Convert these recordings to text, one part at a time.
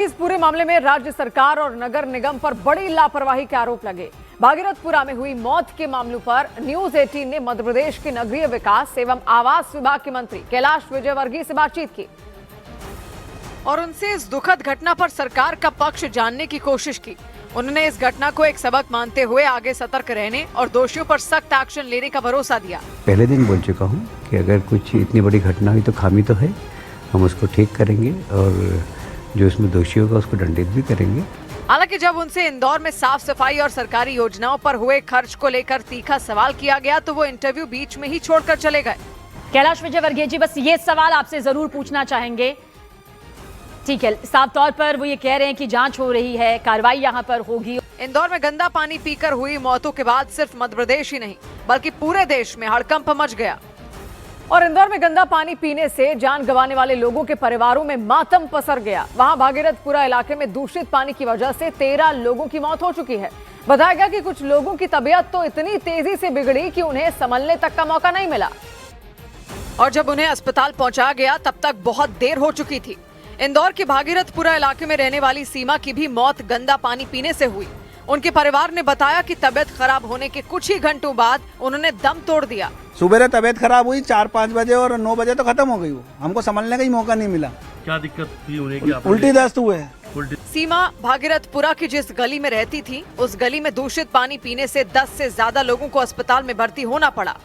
इस पूरे मामले में राज्य सरकार और नगर निगम पर बड़ी लापरवाही के आरोप लगे। भागीरथपुरा में हुई मौत के मामलों पर न्यूज 18 ने मध्य प्रदेश के नगरीय विकास एवं आवास विभाग के मंत्री कैलाश विजयवर्गीय से बातचीत की और उनसे इस दुखद घटना पर सरकार का पक्ष जानने की कोशिश की। उन्होंने इस घटना को एक सबक मानते हुए आगे सतर्क रहने और दोषियों पर सख्त एक्शन लेने का भरोसा दिया। पहले दिन बोल चुका हूँ कि अगर कुछ इतनी बड़ी घटना हुई तो खामी तो है, हम उसको ठीक करेंगे और जो इसमें दोषी होगा उसको दंडित भी करेंगे। हालांकि जब उनसे इंदौर में साफ सफाई और सरकारी योजनाओं पर हुए खर्च को लेकर तीखा सवाल किया गया तो वो इंटरव्यू बीच में ही छोड़कर चले गए। कैलाश विजयवर्गीय जी, बस ये सवाल आपसे जरूर पूछना चाहेंगे। ठीक है, साफ तौर पर वो ये कह रहे हैं कि जांच हो रही है, कार्रवाई यहाँ पर होगी। इंदौर में गंदा पानी पीकर हुई मौतों के बाद सिर्फ मध्य प्रदेश ही नहीं बल्कि पूरे देश में हड़कंप मच गया और इंदौर में गंदा पानी पीने से जान गंवाने वाले लोगों के परिवारों में मातम पसर गया। वहां भागीरथपुरा इलाके में दूषित पानी की वजह से 13 लोगों की मौत हो चुकी है। बताया गया कि कुछ लोगों की तबीयत तो इतनी तेजी से बिगड़ी कि उन्हें संभलने तक का मौका नहीं मिला और जब उन्हें अस्पताल पहुंचाया गया तब तक बहुत देर हो चुकी थी। इंदौर के भागीरथपुरा इलाके में रहने वाली सीमा की भी मौत गंदा पानी पीने से हुई। उनके परिवार ने बताया कि तबीयत खराब होने के कुछ ही घंटों बाद उन्होंने दम तोड़ दिया। सुबह तबीयत खराब हुई 4-5 बजे और 9 बजे तो खत्म हो गई। वो हमको संभलने का ही मौका नहीं मिला। क्या दिक्कत थी उन्हें कि उल्टी दस्त हुए। सीमा भागीरथपुरा की जिस गली में रहती थी उस गली में दूषित पानी पीने से 10 से ज्यादा लोगों को अस्पताल में भर्ती होना पड़ा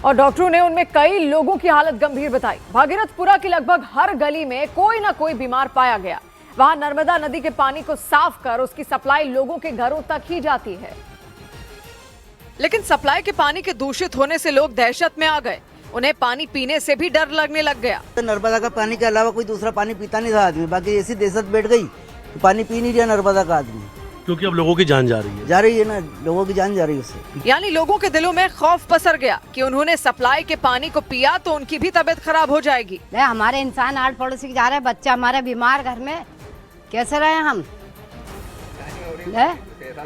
और डॉक्टरों ने उनमें कई लोगों की हालत गंभीर बताई। भागीरथपुरा की लगभग हर गली में कोई ना कोई बीमार पाया गया। वहां नर्मदा नदी के पानी को साफ कर उसकी सप्लाई लोगों के घरों तक ही जाती है, लेकिन सप्लाई के पानी के दूषित होने से लोग दहशत में आ गए। उन्हें पानी पीने से भी डर लगने लग गया। तो नर्मदा का पानी के अलावा कोई दूसरा पानी पीता नहीं था आदमी। बाकी ऐसी दहशत बैठ गई तो पानी पी नहीं रहा नर्मदा का आदमी, क्योंकि अब लोगों की जान जा रही है ना, लोगों की जान जा रही है उससे। यानी लोगों के दिलों में खौफ पसर गया कि उन्होंने सप्लाई के पानी को पिया तो उनकी भी तबीयत खराब हो जाएगी। हमारे इंसान आठ पड़ोसी जा रहे हैं, बच्चा हमारे बीमार घर में, कैसे रहे हम?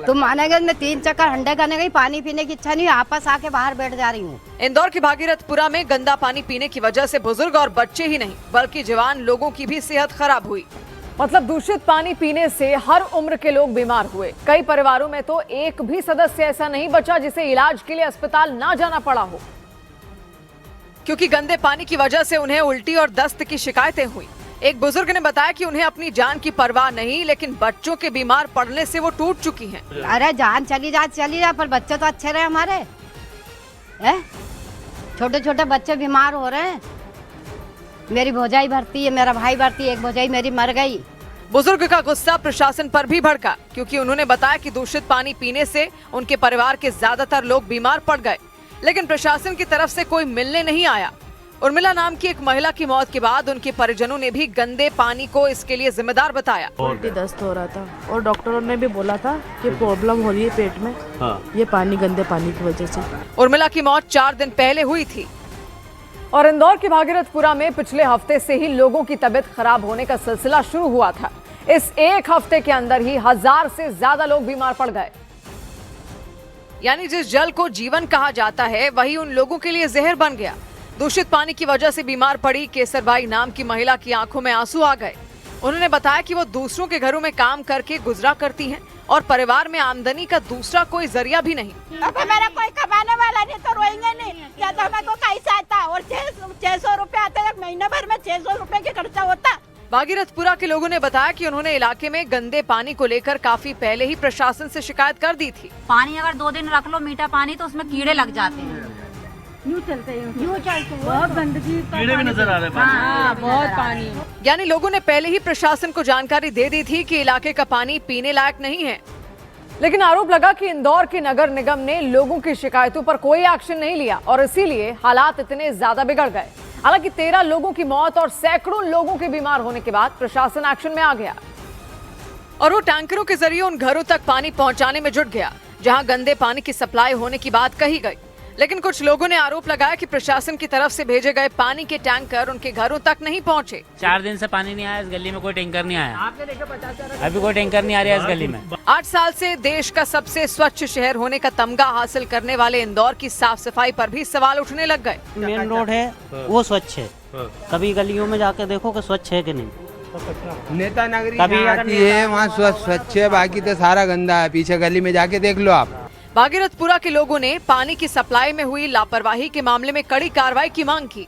तुम मानेगे मैं 3 चक्कर हंडे करने गई, पानी पीने की इच्छा नहीं, आपस आके बाहर बैठ जा रही हूँ। इंदौर के भागीरथपुरा में गंदा पानी पीने की वजह से बुजुर्ग और बच्चे ही नहीं बल्कि जवान लोगों की भी सेहत खराब हुई। मतलब दूषित पानी पीने से हर उम्र के लोग बीमार हुए। कई परिवारों में तो एक भी सदस्य ऐसा नहीं बचा जिसे इलाज के लिए अस्पताल ना जाना पड़ा हो, क्योंकि गंदे पानी की वजह से उन्हें उल्टी और दस्त की शिकायतें हुई। एक बुजुर्ग ने बताया कि उन्हें अपनी जान की परवाह नहीं, लेकिन बच्चों के बीमार पड़ने से वो टूट चुकी हैं। अरे जान चली जा, पर बच्चे तो अच्छे रहे हमारे। छोटे छोटे बच्चे बीमार हो रहे हैं। मेरी भौजाई भर्ती है, मेरा भाई भर्ती है, एक भौजाई मेरी मर गई। बुजुर्ग का गुस्सा प्रशासन पर भी भड़का, क्योंकि उन्होंने बताया कि दूषित पानी पीने से उनके परिवार के ज्यादातर लोग बीमार पड़ गए, लेकिन प्रशासन की तरफ से कोई मिलने नहीं आया। उर्मिला नाम की एक महिला की मौत के बाद उनके परिजनों ने भी गंदे पानी को इसके लिए जिम्मेदार बताया। उल्टी दस्त हो रहा था और डॉक्टरों ने भी बोला था कि प्रॉब्लम हो रही है पेट में। ये पानी, गंदे पानी की वजह से। उर्मिला की मौत 4 दिन पहले हुई थी और इंदौर के भागीरथपुरा में पिछले हफ्ते से ही लोगों की तबीयत खराब होने का सिलसिला शुरू हुआ था। इस एक हफ्ते के अंदर ही 1000 से ज्यादा लोग बीमार पड़ गए। यानी जिस जल को जीवन कहा जाता है वही उन लोगों के लिए जहर बन गया। दूषित पानी की वजह से बीमार पड़ी केसरबाई नाम की महिला की आंखों में आंसू आ गए। उन्होंने बताया कि वो दूसरों के घरों में काम करके गुजरा करती हैं और परिवार में आमदनी का दूसरा कोई जरिया भी नहीं। अब मेरा कोई कमाने वाला नहीं तो रोएंगे नहीं, क्या तो हमें को कैसा आता और 600 रुपए आते, एक महीने भर में 600 रुपए के खर्चा होता। भागीरथपुरा के लोगों ने बताया कि उन्होंने इलाके में गंदे पानी को लेकर काफी पहले ही प्रशासन से शिकायत कर दी थी। पानी अगर 2 दिन रख लो मीठा पानी तो उसमें कीड़े लग जाते हैं। यूँ चलते बहुत गंदगी, कीड़े भी नजर आ रहे हैं। बहुत पानी। यानी लोगों ने पहले ही प्रशासन को जानकारी दे दी थी कि इलाके का पानी पीने लायक नहीं है, लेकिन आरोप लगा कि इंदौर के नगर निगम ने लोगों की शिकायतों पर कोई एक्शन नहीं लिया और इसीलिए हालात इतने ज्यादा बिगड़ गए। हालांकि 13 लोगों की मौत और सैकड़ों लोगों के बीमार होने के बाद प्रशासन एक्शन में आ गया और वो टैंकरों के जरिए उन घरों तक पानी पहुंचाने में जुट गया जहां गंदे पानी की सप्लाई होने की बात कही गई। लेकिन कुछ लोगों ने आरोप लगाया कि प्रशासन की तरफ से भेजे गए पानी के टैंकर उनके घरों तक नहीं पहुंचे। 4 दिन से पानी नहीं आया इस गली में, कोई टैंकर नहीं आया। अभी कोई टैंकर नहीं आ रहा है इस गली में। 8 साल से देश का सबसे स्वच्छ शहर होने का तमगा हासिल करने वाले इंदौर की साफ सफाई पर भी सवाल उठने लग गए। मेन रोड है वो स्वच्छ है, कभी गलियों में जाके देखो कि स्वच्छ है कि नहीं। नेता नगरी आती है, वहाँ स्वच्छ है, बाकी तो सारा गंदा है। पीछे गली में जाके देख लो आप। भागीरथपुरा के लोगों ने पानी की सप्लाई में हुई लापरवाही के मामले में कड़ी कार्रवाई की मांग की।